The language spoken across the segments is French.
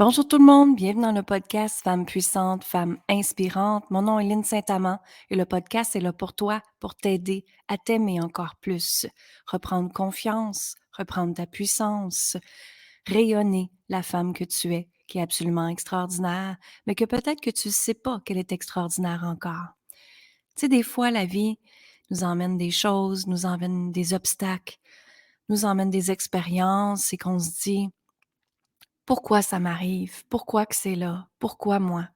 Bonjour tout le monde, bienvenue dans le podcast Femmes puissantes, Femmes inspirantes. Mon nom est Lynne Saint-Amand et le podcast est là pour toi, pour t'aider à t'aimer encore plus, reprendre confiance, reprendre ta puissance, rayonner la femme que tu es, qui est absolument extraordinaire, mais que peut-être que tu ne sais pas qu'elle est extraordinaire encore. Tu sais, des fois, la vie nous emmène des choses, nous emmène des obstacles, nous emmène des expériences et qu'on se dit pourquoi ça m'arrive? Pourquoi que c'est là? Pourquoi moi?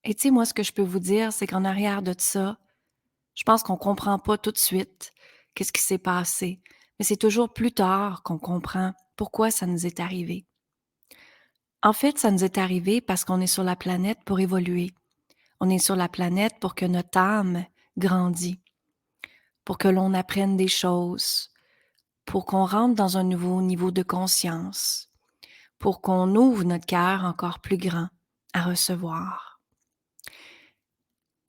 Et tu sais, moi, ce que je peux vous dire, c'est qu'en arrière de ça, je pense qu'on comprend pas tout de suite qu'est-ce qui s'est passé. Mais c'est toujours plus tard qu'on comprend pourquoi ça nous est arrivé. En fait, ça nous est arrivé parce qu'on est sur la planète pour évoluer. On est sur la planète pour que notre âme grandisse, pour que l'on apprenne des choses, pour qu'on rentre dans un nouveau niveau de conscience, pour qu'on ouvre notre cœur encore plus grand à recevoir.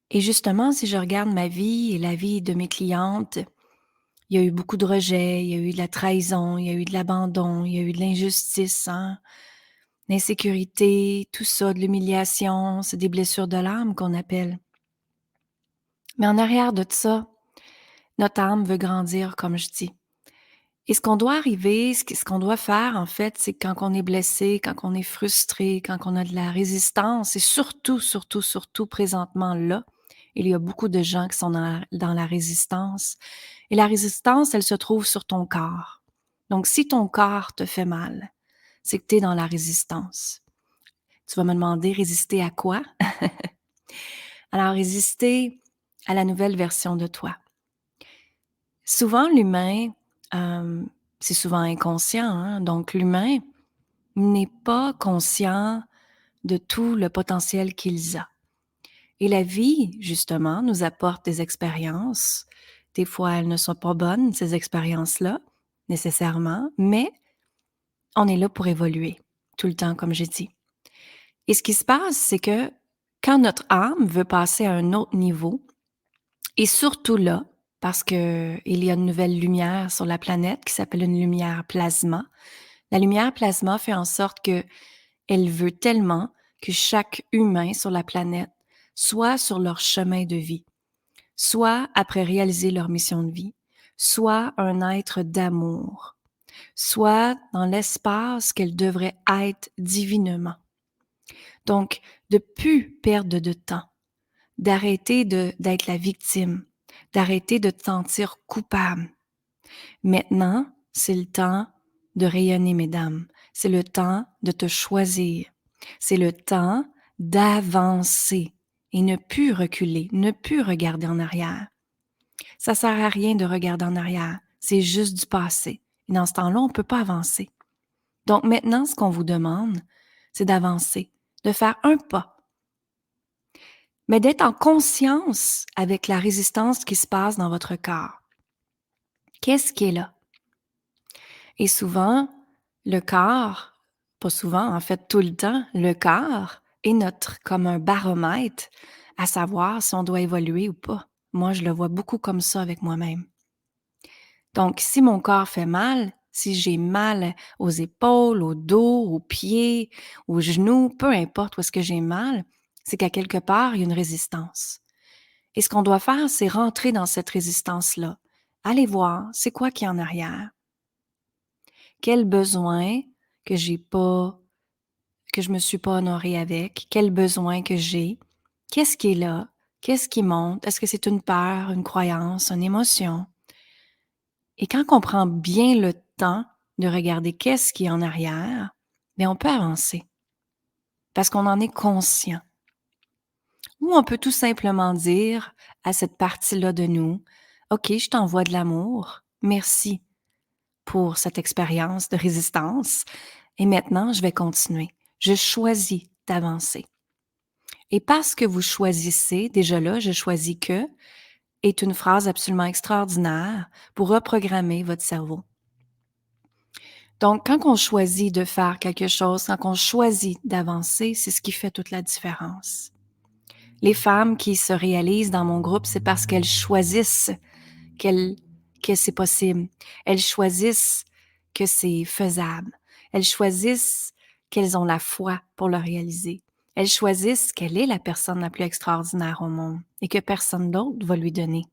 Et justement, si je regarde ma vie et la vie de mes clientes, il y a eu beaucoup de rejets, il y a eu de la trahison, il y a eu de l'abandon, il y a eu de l'injustice, l'insécurité, tout ça, de l'humiliation, c'est des blessures de l'âme qu'on appelle. Mais en arrière de ça, notre âme veut grandir, comme je dis. Et ce qu'on doit arriver, ce qu'on doit faire, en fait, c'est quand on est blessé, quand on est frustré, quand on a de la résistance, et surtout présentement là, il y a beaucoup de gens qui sont dans la résistance. Et la résistance, elle se trouve sur ton corps. Donc, si ton corps te fait mal, c'est que tu es dans la résistance. Tu vas me demander, résister à quoi? Alors, résister à la nouvelle version de toi. Souvent, l'humain, euh, c'est souvent inconscient, donc l'humain n'est pas conscient de tout le potentiel qu'il a. Et la vie, justement, nous apporte des expériences. Des fois, elles ne sont pas bonnes, ces expériences-là, nécessairement, mais on est là pour évoluer tout le temps, comme j'ai dit. Et ce qui se passe, c'est que quand notre âme veut passer à un autre niveau, et surtout là, parce qu'il y a une nouvelle lumière sur la planète qui s'appelle une lumière plasma, la lumière plasma fait en sorte que elle veut tellement que chaque humain sur la planète soit sur leur chemin de vie, soit après réaliser leur mission de vie, soit un être d'amour, soit dans l'espace qu'elle devrait être divinement. Donc, de plus perdre de temps, d'arrêter d'être la victime, d'arrêter de te sentir coupable. Maintenant, c'est le temps de rayonner, mesdames. C'est le temps de te choisir. C'est le temps d'avancer et ne plus reculer, ne plus regarder en arrière. Ça sert à rien de regarder en arrière. C'est juste du passé. Et dans ce temps-là, on ne peut pas avancer. Donc maintenant, ce qu'on vous demande, c'est d'avancer, de faire un pas, mais d'être en conscience avec la résistance qui se passe dans votre corps. Qu'est-ce qui est là? Et souvent, le corps, pas souvent, en fait tout le temps, le corps est notre comme un baromètre à savoir si on doit évoluer ou pas. Moi, je le vois beaucoup comme ça avec moi-même. Donc, si mon corps fait mal, si j'ai mal aux épaules, au dos, aux pieds, aux genoux, peu importe où est-ce que j'ai mal, c'est qu'à quelque part, il y a une résistance. Et ce qu'on doit faire, c'est rentrer dans cette résistance-là. Aller voir, c'est quoi qui est en arrière? Quel besoin que j'ai pas, que je me suis pas honorée avec? Quel besoin que j'ai? Qu'est-ce qui est là? Qu'est-ce qui monte? Est-ce que c'est une peur, une croyance, une émotion? Et quand on prend bien le temps de regarder qu'est-ce qui est en arrière, bien, on peut avancer parce qu'on en est conscient. Ou on peut tout simplement dire à cette partie-là de nous, OK, je t'envoie de l'amour. Merci pour cette expérience de résistance. Et maintenant, je vais continuer. Je choisis d'avancer. Et parce que vous choisissez, déjà là, je choisis que, est une phrase absolument extraordinaire pour reprogrammer votre cerveau. Donc, quand on choisit de faire quelque chose, quand on choisit d'avancer, c'est ce qui fait toute la différence. Les femmes qui se réalisent dans mon groupe, c'est parce qu'elles choisissent que c'est possible. Elles choisissent que c'est faisable. Elles choisissent qu'elles ont la foi pour le réaliser. Elles choisissent qu'elle est la personne la plus extraordinaire au monde et que personne d'autre va lui donner.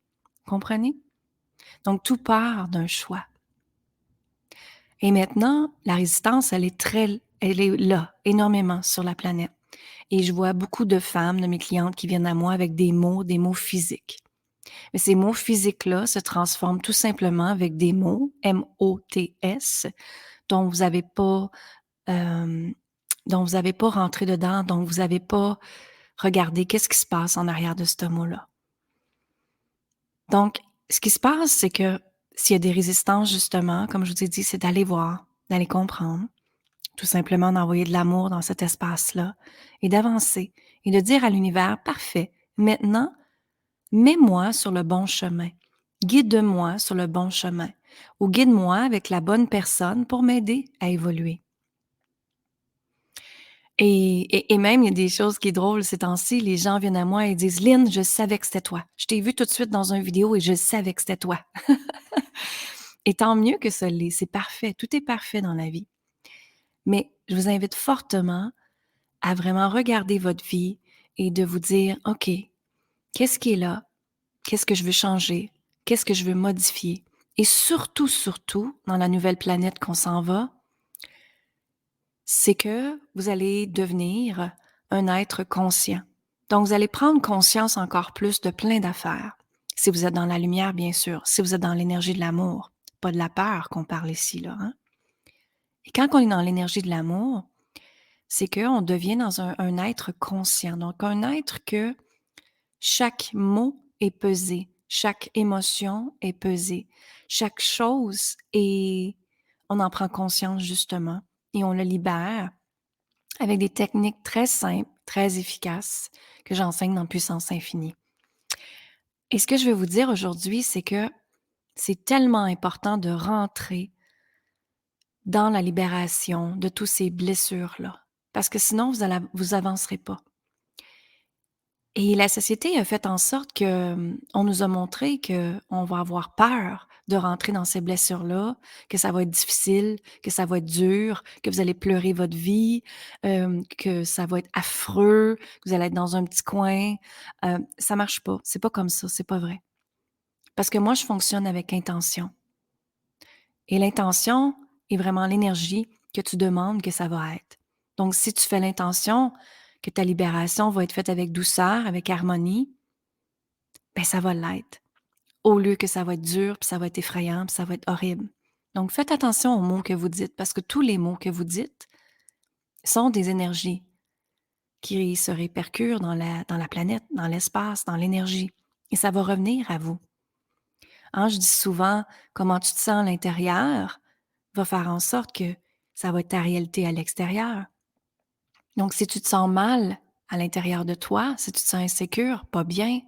Comprenez? Donc, tout part d'un choix. Et maintenant, la résistance, elle est là, énormément sur la planète. Et je vois beaucoup de femmes, de mes clientes, qui viennent à moi avec des mots physiques. Mais ces mots physiques-là se transforment tout simplement avec des mots, M-O-T-S, dont vous n'avez pas, euh, dont vous n'avez pas rentré dedans, dont vous n'avez pas regardé qu'est-ce qui se passe en arrière de ce mot-là. Donc, ce qui se passe, c'est que s'il y a des résistances, justement, comme je vous ai dit, c'est d'aller voir, d'aller comprendre, tout simplement d'envoyer de l'amour dans cet espace-là et d'avancer et de dire à l'univers, parfait, maintenant, mets-moi sur le bon chemin, guide-moi sur le bon chemin ou guide-moi avec la bonne personne pour m'aider à évoluer. Et même, il y a des choses qui sont drôles ces temps-ci, les gens viennent à moi et disent, Lynn, je savais que c'était toi. Je t'ai vu tout de suite dans une vidéo et je savais que c'était toi. Et tant mieux que ça l'est, c'est parfait, tout est parfait dans la vie. Mais je vous invite fortement à vraiment regarder votre vie et de vous dire, OK, qu'est-ce qui est là? Qu'est-ce que je veux changer? Qu'est-ce que je veux modifier? Et surtout, surtout, dans la nouvelle planète qu'on s'en va, c'est que vous allez devenir un être conscient. Donc, vous allez prendre conscience encore plus de plein d'affaires. Si vous êtes dans la lumière, bien sûr. Si vous êtes dans l'énergie de l'amour, pas de la peur qu'on parle ici, là. Hein? Et quand on est dans l'énergie de l'amour, c'est qu'on devient dans un être conscient. Donc, un être que chaque mot est pesé, chaque émotion est pesée, chaque chose est... On en prend conscience justement et on le libère avec des techniques très simples, très efficaces que j'enseigne dans Puissance Infinie. Et ce que je vais vous dire aujourd'hui, c'est que c'est tellement important de rentrer dans la libération de toutes ces blessures-là, parce que sinon, vous avancerez pas. Et la société a fait en sorte que, on nous a montré qu'on va avoir peur de rentrer dans ces blessures-là, que ça va être difficile, que ça va être dur, que vous allez pleurer votre vie, que ça va être affreux, que vous allez être dans un petit coin. Ça marche pas. C'est pas comme ça. C'est pas vrai. Parce que moi, je fonctionne avec intention. Et l'intention est vraiment l'énergie que tu demandes que ça va être. Donc, si tu fais l'intention que ta libération va être faite avec douceur, avec harmonie, ben ça va l'être. Au lieu que ça va être dur, puis ça va être effrayant, puis ça va être horrible. Donc, faites attention aux mots que vous dites, parce que tous les mots que vous dites sont des énergies qui se répercutent dans la planète, dans l'espace, dans l'énergie. Et ça va revenir à vous. Hein, je dis souvent, comment tu te sens à l'intérieur va faire en sorte que ça va être ta réalité à l'extérieur. Donc, si tu te sens mal à l'intérieur de toi, si tu te sens insécure, pas bien,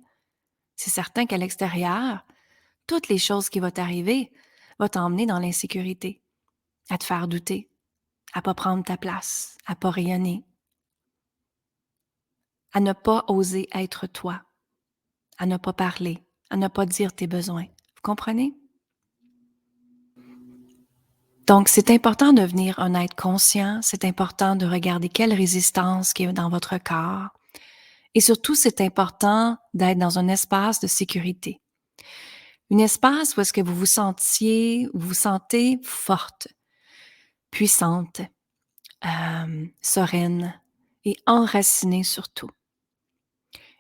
c'est certain qu'à l'extérieur, toutes les choses qui vont t'arriver vont t'emmener dans l'insécurité, à te faire douter, à pas prendre ta place, à pas rayonner, à ne pas oser être toi, à ne pas parler, à ne pas dire tes besoins. Vous comprenez? Donc, c'est important de devenir un être conscient, c'est important de regarder quelle résistance qui est dans votre corps. Et surtout, c'est important d'être dans un espace de sécurité. Un espace où est-ce que vous vous sentez forte, puissante, sereine et enracinée surtout.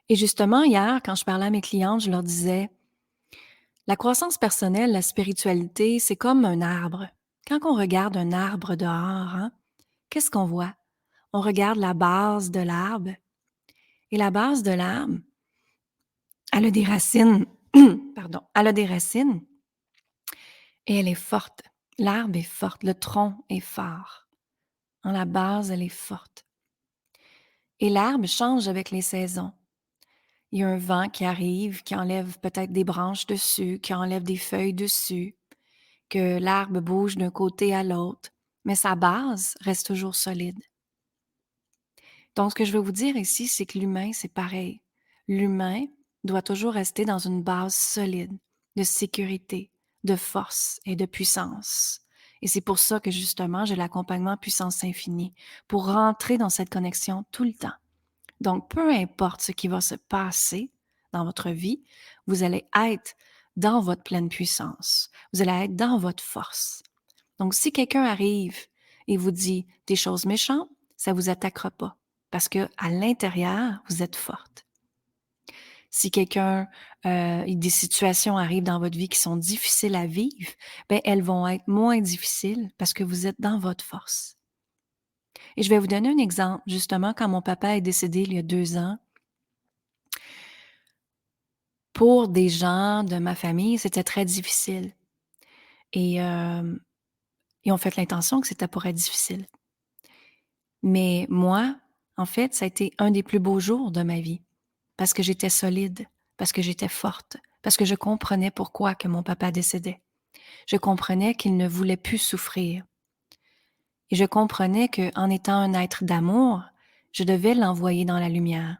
Et justement, hier, quand je parlais à mes clientes, je leur disais, la croissance personnelle, la spiritualité, c'est comme un arbre. Quand on regarde un arbre dehors, hein, qu'est-ce qu'on voit? On regarde la base de l'arbre. Et la base de l'arbre, elle a des racines. Pardon, elle a des racines et elle est forte. L'arbre est forte, le tronc est fort. Hein, la base, elle est forte. Et l'arbre change avec les saisons. Il y a un vent qui arrive, qui enlève peut-être des branches dessus, qui enlève des feuilles dessus, que l'arbre bouge d'un côté à l'autre, mais sa base reste toujours solide. Donc, ce que je veux vous dire ici, c'est que l'humain, c'est pareil. L'humain doit toujours rester dans une base solide de sécurité, de force et de puissance. Et c'est pour ça que justement, j'ai l'accompagnement Puissance Infinie, pour rentrer dans cette connexion tout le temps. Donc, peu importe ce qui va se passer dans votre vie, vous allez être dans votre pleine puissance. Vous allez être dans votre force. Donc, si quelqu'un arrive et vous dit des choses méchantes, ça vous attaquera pas parce que à l'intérieur, vous êtes forte. Si des situations arrivent dans votre vie qui sont difficiles à vivre, ben elles vont être moins difficiles parce que vous êtes dans votre force. Et je vais vous donner un exemple. Justement, quand mon papa est décédé il y a 2 ans, pour des gens de ma famille, c'était très difficile. Et ils ont fait l'intention que c'était pour être difficile. Mais moi, en fait, ça a été un des plus beaux jours de ma vie parce que j'étais solide, parce que j'étais forte, parce que je comprenais pourquoi que mon papa décédait. Je comprenais qu'il ne voulait plus souffrir. Et je comprenais qu'en étant un être d'amour, je devais l'envoyer dans la lumière.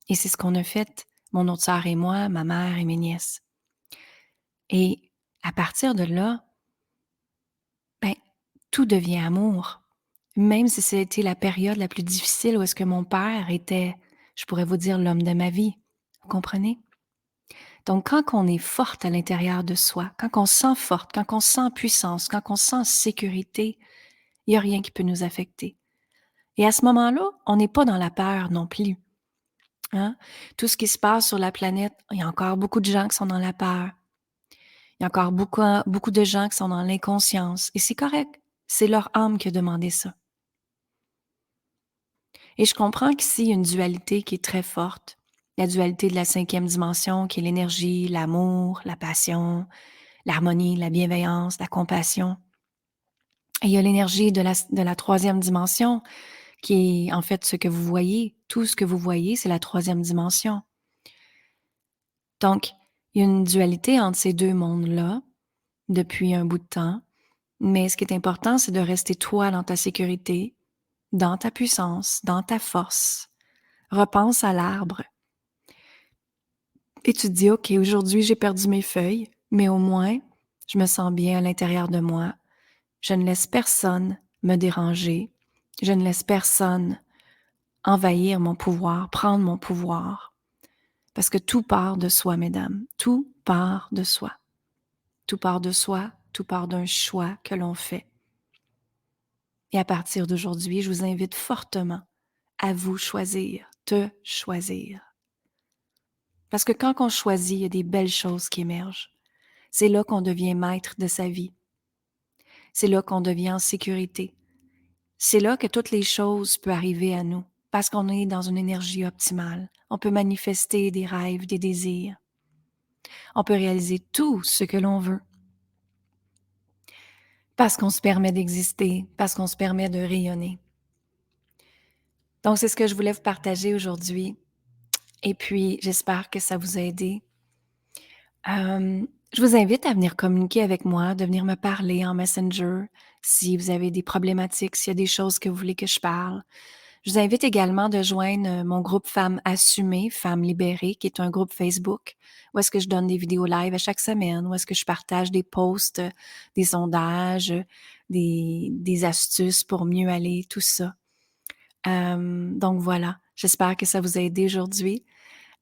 Et c'est ce qu'on a fait, mon autre sœur et moi, ma mère et mes nièces. Et à partir de là, ben, tout devient amour. Même si c'était la période la plus difficile où est-ce que mon père était, je pourrais vous dire, l'homme de ma vie. Vous comprenez? Donc, quand on est forte à l'intérieur de soi, quand on se sent forte, quand on se sent puissance, quand on se sent sécurité, il n'y a rien qui peut nous affecter. Et à ce moment-là, on n'est pas dans la peur non plus. Hein? Tout ce qui se passe sur la planète, il y a encore beaucoup de gens qui sont dans la peur. Il y a encore beaucoup de gens qui sont dans l'inconscience. Et c'est correct. C'est leur âme qui a demandé ça. Et je comprends qu'ici, il y a une dualité qui est très forte. La dualité de la 5e dimension, qui est l'énergie, l'amour, la passion, l'harmonie, la bienveillance, la compassion. Et il y a l'énergie de la 3e dimension, qui est en fait ce que vous voyez. Tout ce que vous voyez, c'est la 3e dimension. Donc, il y a une dualité entre ces deux mondes-là depuis un bout de temps. Mais ce qui est important, c'est de rester toi dans ta sécurité, dans ta puissance, dans ta force. Repense à l'arbre. Et tu te dis, OK, aujourd'hui, j'ai perdu mes feuilles, mais au moins, je me sens bien à l'intérieur de moi. Je ne laisse personne me déranger. Je ne laisse personne envahir mon pouvoir, prendre mon pouvoir. Parce que tout part de soi, mesdames. Tout part de soi. Tout part de soi, tout part d'un choix que l'on fait. Et à partir d'aujourd'hui, je vous invite fortement à vous choisir, te choisir. Parce que quand on choisit, il y a des belles choses qui émergent. C'est là qu'on devient maître de sa vie. C'est là qu'on devient en sécurité. C'est là que toutes les choses peuvent arriver à nous, parce qu'on est dans une énergie optimale. On peut manifester des rêves, des désirs. On peut réaliser tout ce que l'on veut. Parce qu'on se permet d'exister, parce qu'on se permet de rayonner. Donc, c'est ce que je voulais vous partager aujourd'hui. Et puis, j'espère que ça vous a aidé. Je vous invite à venir communiquer avec moi, de venir me parler en Messenger si vous avez des problématiques, s'il y a des choses que vous voulez que je parle. Je vous invite également de joindre mon groupe Femmes assumées, Femmes libérées, qui est un groupe Facebook où est-ce que je donne des vidéos live à chaque semaine, où est-ce que je partage des posts, des sondages, des astuces pour mieux aller, tout ça. Donc voilà, j'espère que ça vous a aidé aujourd'hui.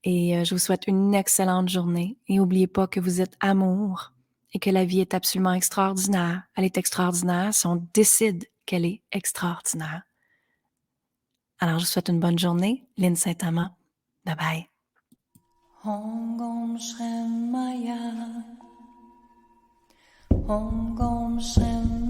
Et je vous souhaite une excellente journée. Et n'oubliez pas que vous êtes amour et que la vie est absolument extraordinaire. Elle est extraordinaire si on décide qu'elle est extraordinaire. Alors, je vous souhaite une bonne journée. Lynn Saint-Amand. Bye bye. Om Gom Shem Maya. Om Gom Shem